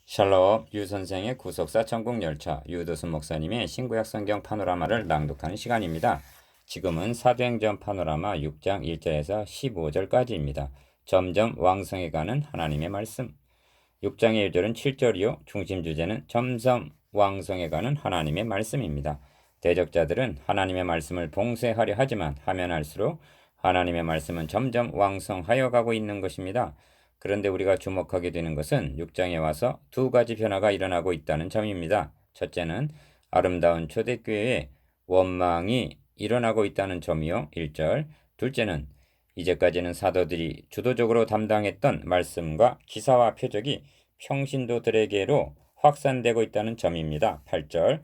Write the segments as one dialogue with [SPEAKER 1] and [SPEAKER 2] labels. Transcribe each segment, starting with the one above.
[SPEAKER 1] 샬롬 유 선생의 구속사 천국열차 유도순 목사님의 신구약 성경 파노라마를 낭독하는 시간입니다. 지금은 사도행전 파노라마 6장 1절에서 15절까지입니다. 점점 왕성해가는 하나님의 말씀. 6장의 1절은 7절이요. 중심 주제는 점점 왕성해가는 하나님의 말씀입니다. 대적자들은 하나님의 말씀을 봉쇄하려 하지만 하면 할수록 하나님의 말씀은 점점 왕성하여 가고 있는 것입니다. 그런데 우리가 주목하게 되는 것은 6장에 와서 두 가지 변화가 일어나고 있다는 점입니다. 첫째는 아름다운 초대교회의 원망이 일어나고 있다는 점이요. 1절. 둘째는 이제까지는 사도들이 주도적으로 담당했던 말씀과 기사와 표적이 평신도들에게로 확산되고 있다는 점입니다. 8절.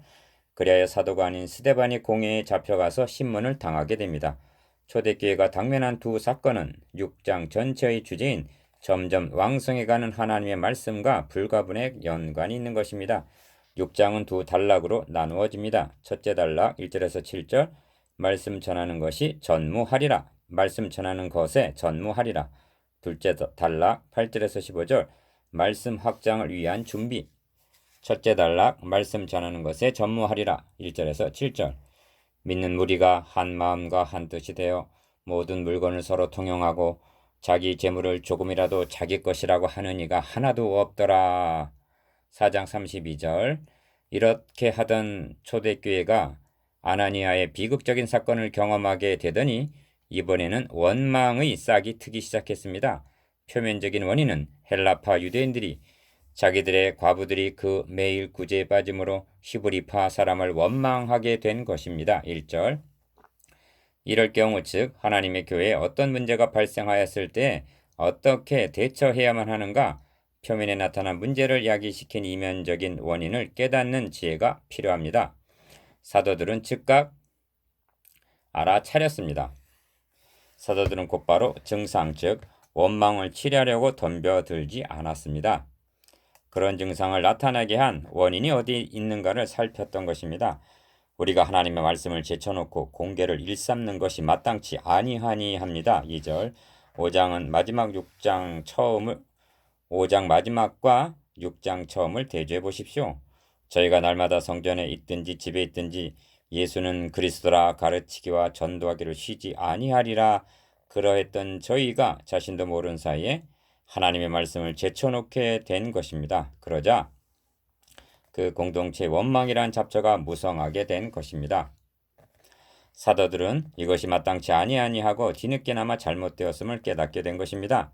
[SPEAKER 1] 그리하여 사도가 아닌 스데반이 공회에 잡혀가서 신문을 당하게 됩니다. 초대교회가 당면한 두 사건은 6장 전체의 주제인 점점 왕성해가는 하나님의 말씀과 불가분의 연관이 있는 것입니다. 6장은 두 단락으로 나누어집니다. 첫째 단락 1절에서 7절 말씀 전하는 것이 전무하리라. 말씀 전하는 것에 전무하리라. 둘째 단락 8절에서 15절 말씀 확장을 위한 준비. 첫째 단락 말씀 전하는 것에 전무하리라. 1절에서 7절 믿는 무리가 한 마음과 한 뜻이 되어 모든 물건을 서로 통용하고 자기 재물을 조금이라도 자기 것이라고 하는 이가 하나도 없더라. 4장 32절 이렇게 하던 초대교회가 아나니아의 비극적인 사건을 경험하게 되더니 이번에는 원망의 싹이 트기 시작했습니다. 표면적인 원인은 헬라파 유대인들이 자기들의 과부들이 그 매일 구제에 빠짐으로 히브리파 사람을 원망하게 된 것입니다. 1절 이럴 경우 즉 하나님의 교회에 어떤 문제가 발생하였을 때 어떻게 대처해야만 하는가 표면에 나타난 문제를 야기시킨 이면적인 원인을 깨닫는 지혜가 필요합니다. 사도들은 즉각 알아차렸습니다. 사도들은 곧바로 증상 즉 원망을 치료하려고 덤벼들지 않았습니다. 그런 증상을 나타나게 한 원인이 어디 있는가를 살폈던 것입니다. 우리가 하나님의 말씀을 제쳐놓고 공개를 일삼는 것이 마땅치 아니하니 합니다. 2절 5장은 마지막 6장 처음을 5장 마지막과 6장 처음을 대조해 보십시오. 저희가 날마다 성전에 있든지 집에 있든지 예수는 그리스도라 가르치기와 전도하기를 쉬지 아니하리라 그러했던 저희가 자신도 모르는 사이에 하나님의 말씀을 제쳐놓게 된 것입니다. 그러자 그 공동체의 원망이란 잡초가 무성하게 된 것입니다. 사도들은 이것이 마땅치 아니하고 뒤늦게나마 잘못되었음을 깨닫게 된 것입니다.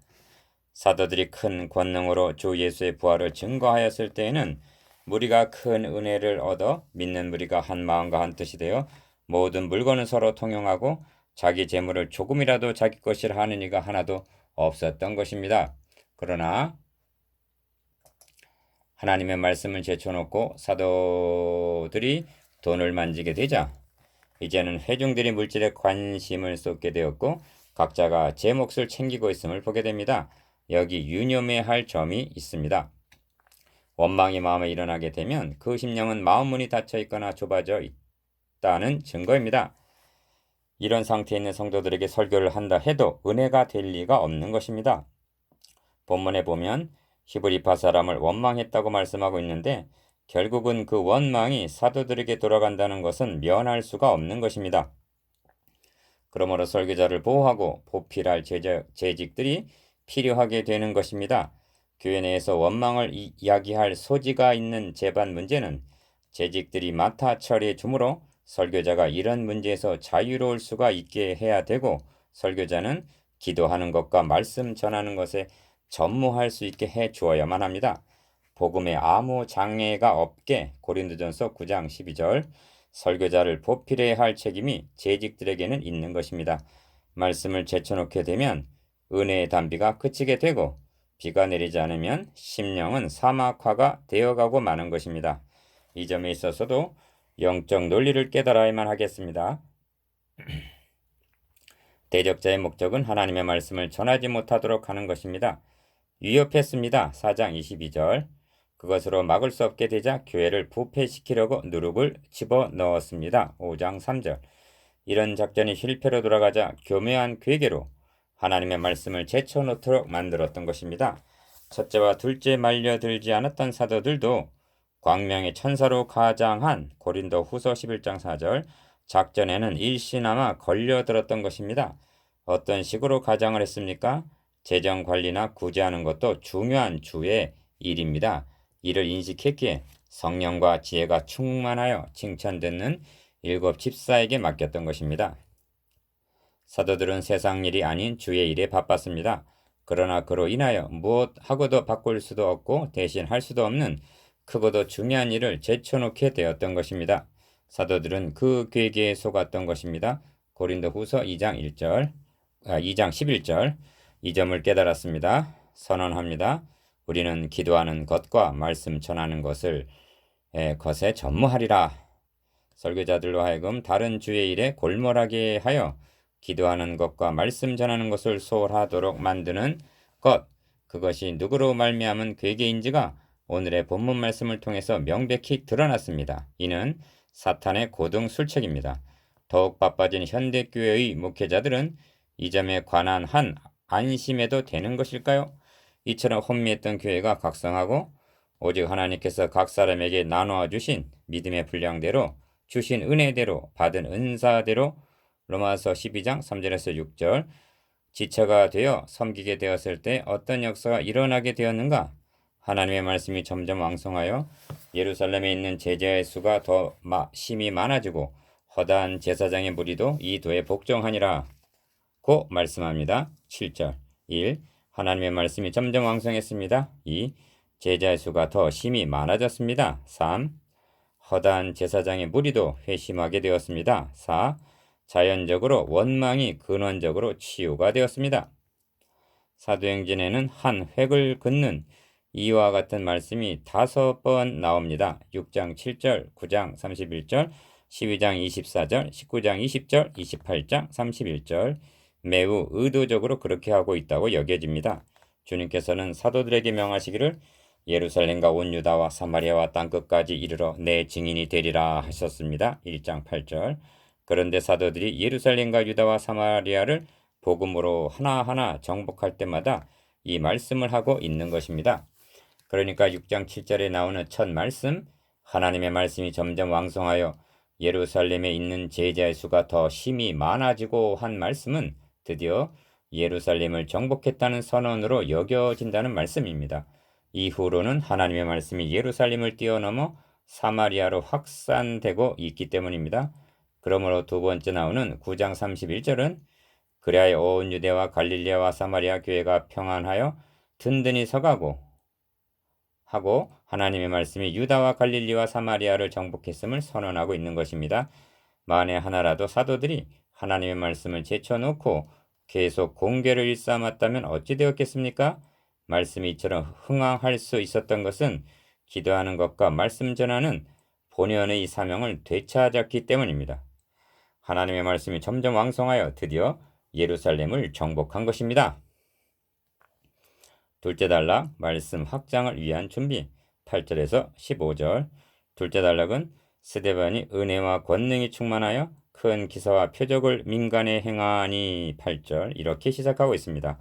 [SPEAKER 1] 사도들이 큰 권능으로 주 예수의 부활을 증거하였을 때에는 무리가 큰 은혜를 얻어 믿는 무리가 한 마음과 한 뜻이 되어 모든 물건을 서로 통용하고 자기 재물을 조금이라도 자기 것이라 하는 이가 하나도 없었던 것입니다. 그러나 하나님의 말씀을 제쳐놓고 사도들이 돈을 만지게 되자 이제는 회중들이 물질에 관심을 쏟게 되었고 각자가 제 몫을 챙기고 있음을 보게 됩니다. 여기 유념해야 할 점이 있습니다. 원망이 마음에 일어나게 되면 그 심령은 마음문이 닫혀 있거나 좁아져 있다는 증거입니다. 이런 상태에 있는 성도들에게 설교를 한다 해도 은혜가 될 리가 없는 것입니다. 본문에 보면 히브리파 사람을 원망했다고 말씀하고 있는데 결국은 그 원망이 사도들에게 돌아간다는 것은 면할 수가 없는 것입니다. 그러므로 설교자를 보호하고 보필할 재직들이 필요하게 되는 것입니다. 교회 내에서 원망을 이야기할 소지가 있는 재반 문제는 재직들이 맡아 처리해 주므로 설교자가 이런 문제에서 자유로울 수가 있게 해야 되고 설교자는 기도하는 것과 말씀 전하는 것에 전무할 수 있게 해 주어야만 합니다. 복음에 아무 장애가 없게 고린도전서 9장 12절 설교자를 보필해야 할 책임이 재직들에게는 있는 것입니다. 말씀을 제쳐놓게 되면 은혜의 단비가 그치게 되고 비가 내리지 않으면 심령은 사막화가 되어가고 마는 것입니다. 이 점에 있어서도 영적 논리를 깨달아야만 하겠습니다. 대적자의 목적은 하나님의 말씀을 전하지 못하도록 하는 것입니다. 위협했습니다. 4장 22절 그것으로 막을 수 없게 되자 교회를 부패시키려고 누룩을 집어넣었습니다. 5장 3절 이런 작전이 실패로 돌아가자 교묘한 괴계로 하나님의 말씀을 제쳐놓도록 만들었던 것입니다. 첫째와 둘째 말려들지 않았던 사도들도 광명의 천사로 가장한 고린도 후서 11장 4절 작전에는 일시나마 걸려들었던 것입니다. 어떤 식으로 가장을 했습니까? 재정 관리나 구제하는 것도 중요한 주의 일입니다. 이를 인식했기에 성령과 지혜가 충만하여 칭찬듣는 7 집사에게 맡겼던 것입니다. 사도들은 세상 일이 아닌 주의 일에 바빴습니다. 그러나 그로 인하여 무엇하고도 바꿀 수도 없고 대신 할 수도 없는 크고도 중요한 일을 제쳐놓게 되었던 것입니다. 사도들은 그 계기에 속았던 것입니다. 고린도 후서 2장 11절 이 점을 깨달았습니다. 선언합니다. 우리는 기도하는 것과 말씀 전하는 것에 전무하리라. 설교자들로 하여금 다른 주의 일에 골몰하게 하여 기도하는 것과 말씀 전하는 것을 소홀하도록 만드는 것, 그것이 누구로 말미암은 괴계인지가 오늘의 본문 말씀을 통해서 명백히 드러났습니다. 이는 사탄의 고등술책입니다. 더욱 바빠진 현대교회의 목회자들은 이 점에 관한 한 안심해도 되는 것일까요? 이처럼 혼미했던 교회가 각성하고 오직 하나님께서 각 사람에게 나누어 주신 믿음의 분량대로 주신 은혜대로 받은 은사대로 로마서 12장 3절에서 6절 지체가 되어 섬기게 되었을 때 어떤 역사가 일어나게 되었는가? 하나님의 말씀이 점점 왕성하여 예루살렘에 있는 제자의 수가 더 심히 많아지고 허다한 제사장의 무리도 이 도에 복종하니라 고 말씀합니다. 7절 1. 하나님의 말씀이 점점 왕성했습니다. 2. 제자의 수가 더 심히 많아졌습니다. 3. 허다한 제사장의 무리도 회심하게 되었습니다. 4. 자연적으로 원망이 근원적으로 치유가 되었습니다. 사도행전에는 한 획을 긋는 이와 같은 말씀이 5번 나옵니다. 6장 7절, 9장 31절, 12장 24절, 19장 20절, 28장 31절 매우 의도적으로 그렇게 하고 있다고 여겨집니다. 주님께서는 사도들에게 명하시기를 예루살렘과 온 유다와 사마리아와 땅끝까지 이르러 내 증인이 되리라 하셨습니다. 1장 8절 그런데 사도들이 예루살렘과 유다와 사마리아를 복음으로 하나하나 정복할 때마다 이 말씀을 하고 있는 것입니다. 그러니까 6장 7절에 나오는 첫 말씀, 하나님의 말씀이 점점 왕성하여 예루살렘에 있는 제자의 수가 더 심히 많아지고 한 말씀은 드디어 예루살렘을 정복했다는 선언으로 여겨진다는 말씀입니다. 이후로는 하나님의 말씀이 예루살렘을 뛰어넘어 사마리아로 확산되고 있기 때문입니다. 그러므로 두 번째 나오는 9장 31절은 그리하여 온 유대와 갈릴리아와 사마리아 교회가 평안하여 든든히 서가고 하고 하나님의 말씀이 유다와 갈릴리와 사마리아를 정복했음을 선언하고 있는 것입니다. 만에 하나라도 사도들이 하나님의 말씀을 제쳐놓고 계속 공개를 일삼았다면 어찌 되었겠습니까? 말씀이 이처럼 흥황할 수 있었던 것은 기도하는 것과 말씀 전하는 본연의 사명을 되찾았기 때문입니다. 하나님의 말씀이 점점 왕성하여 드디어 예루살렘을 정복한 것입니다. 둘째 단락 말씀 확장을 위한 준비 8절에서 15절 둘째 단락은 스데반이 은혜와 권능이 충만하여 큰 기사와 표적을 민간에 행하니 8절 이렇게 시작하고 있습니다.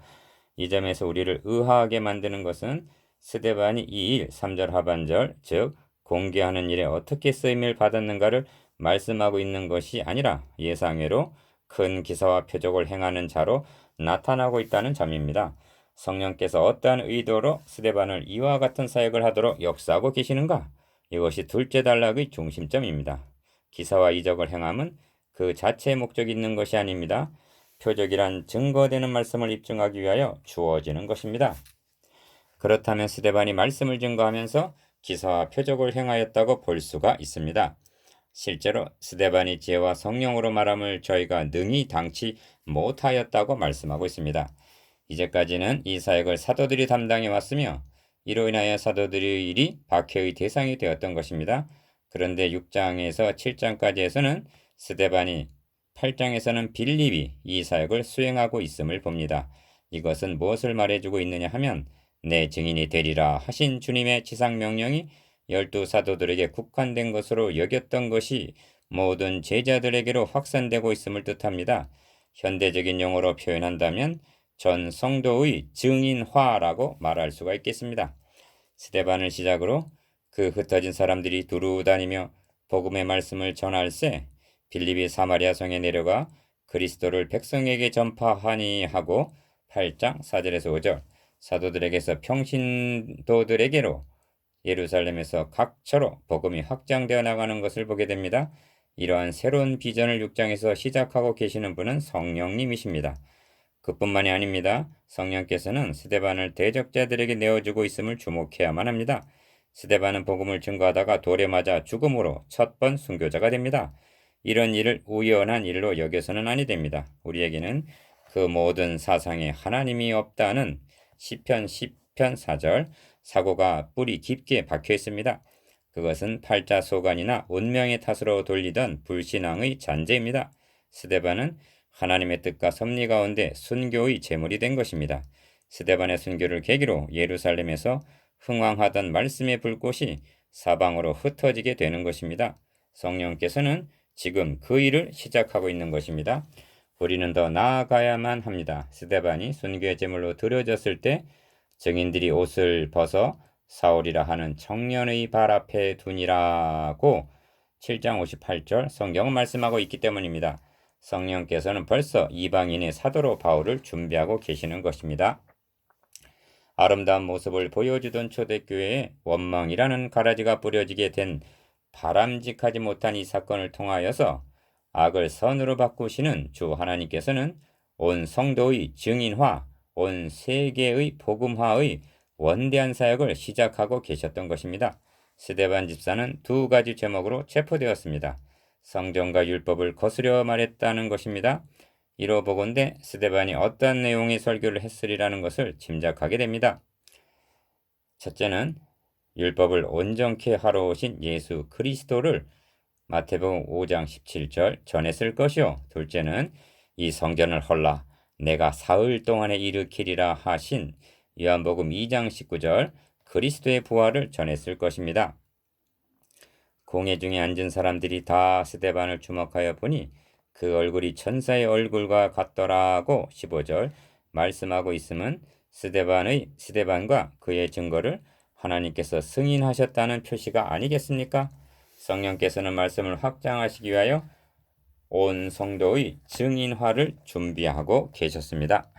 [SPEAKER 1] 이 점에서 우리를 의아하게 만드는 것은 스데반이 이 일 3절 하반절 즉 공개하는 일에 어떻게 쓰임을 받았는가를 말씀하고 있는 것이 아니라 예상외로 큰 기사와 표적을 행하는 자로 나타나고 있다는 점입니다. 성령께서 어떠한 의도로 스데반을 이와 같은 사역을 하도록 역사하고 계시는가? 이것이 둘째 단락의 중심점입니다. 기사와 이적을 행함은 그 자체의 목적이 있는 것이 아닙니다. 표적이란 증거되는 말씀을 입증하기 위하여 주어지는 것입니다. 그렇다면 스데반이 말씀을 증거하면서 기사와 표적을 행하였다고 볼 수가 있습니다. 실제로 스데반이 지혜와 성령으로 말함을 저희가 능히 당치 못하였다고 말씀하고 있습니다. 이제까지는 이 사역을 사도들이 담당해 왔으며 이로 인하여 사도들의 일이 박해의 대상이 되었던 것입니다. 그런데 6장에서 7장까지에서는 스데반이 8장에서는 빌립이 이 사역을 수행하고 있음을 봅니다. 이것은 무엇을 말해주고 있느냐 하면 내 증인이 되리라 하신 주님의 지상명령이 12 사도들에게 국한된 것으로 여겼던 것이 모든 제자들에게로 확산되고 있음을 뜻합니다. 현대적인 용어로 표현한다면 전 성도의 증인화라고 말할 수가 있겠습니다. 스데반을 시작으로 그 흩어진 사람들이 두루 다니며 복음의 말씀을 전할세 빌립이 사마리아 성에 내려가 그리스도를 백성에게 전파하니 하고 8장 4절에서 5절 사도들에게서 평신도들에게로 예루살렘에서 각처로 복음이 확장되어 나가는 것을 보게 됩니다. 이러한 새로운 비전을 6장에서 시작하고 계시는 분은 성령님이십니다. 그뿐만이 아닙니다. 성령께서는 스데반을 대적자들에게 내어주고 있음을 주목해야만 합니다. 스데반은 복음을 증거하다가 돌에 맞아 죽음으로 첫 번 순교자가 됩니다. 이런 일을 우연한 일로 여겨서는 아니 됩니다. 우리에게는 그 모든 사상에 하나님이 없다는 시편 10편 4절 사고가 뿌리 깊게 박혀 있습니다. 그것은 팔자소관이나 운명의 탓으로 돌리던 불신앙의 잔재입니다. 스데반은 하나님의 뜻과 섭리 가운데 순교의 제물이 된 것입니다. 스데반의 순교를 계기로 예루살렘에서 흥왕하던 말씀의 불꽃이 사방으로 흩어지게 되는 것입니다. 성령께서는 지금 그 일을 시작하고 있는 것입니다. 우리는 더 나아가야만 합니다. 스데반이 순교의 제물로 드려졌을 때 증인들이 옷을 벗어 사울이라 하는 청년의 발 앞에 두니라고 7장 58절 성경은 말씀하고 있기 때문입니다. 성령께서는 벌써 이방인의 사도로 바울을 준비하고 계시는 것입니다. 아름다운 모습을 보여주던 초대교회에 원망이라는 가라지가 뿌려지게 된 바람직하지 못한 이 사건을 통하여서 악을 선으로 바꾸시는 주 하나님께서는 온 성도의 증인화, 온 세계의 복음화의 원대한 사역을 시작하고 계셨던 것입니다. 스데반 집사는 두 가지 제목으로 체포되었습니다. 성경과 율법을 거스려 말했다는 것입니다. 이로 보건대 스데반이 어떤 내용의 설교를 했으리라는 것을 짐작하게 됩니다. 첫째는 율법을 온전케 하러 오신 예수 그리스도를 마태복음 5장 17절 전했을 것이요. 둘째는 이 성전을 헐라 내가 사흘 동안에 일으키리라 하신 요한복음 2장 19절 그리스도의 부활을 전했을 것입니다. 공회 중에 앉은 사람들이 다 스데반을 주목하여 보니 그 얼굴이 천사의 얼굴과 같더라고 15절 말씀하고 있음은 스데반과 그의 증거를 하나님께서 승인하셨다는 표시가 아니겠습니까? 성령께서는 말씀을 확장하시기 위하여 온 성도의 증인화를 준비하고 계셨습니다.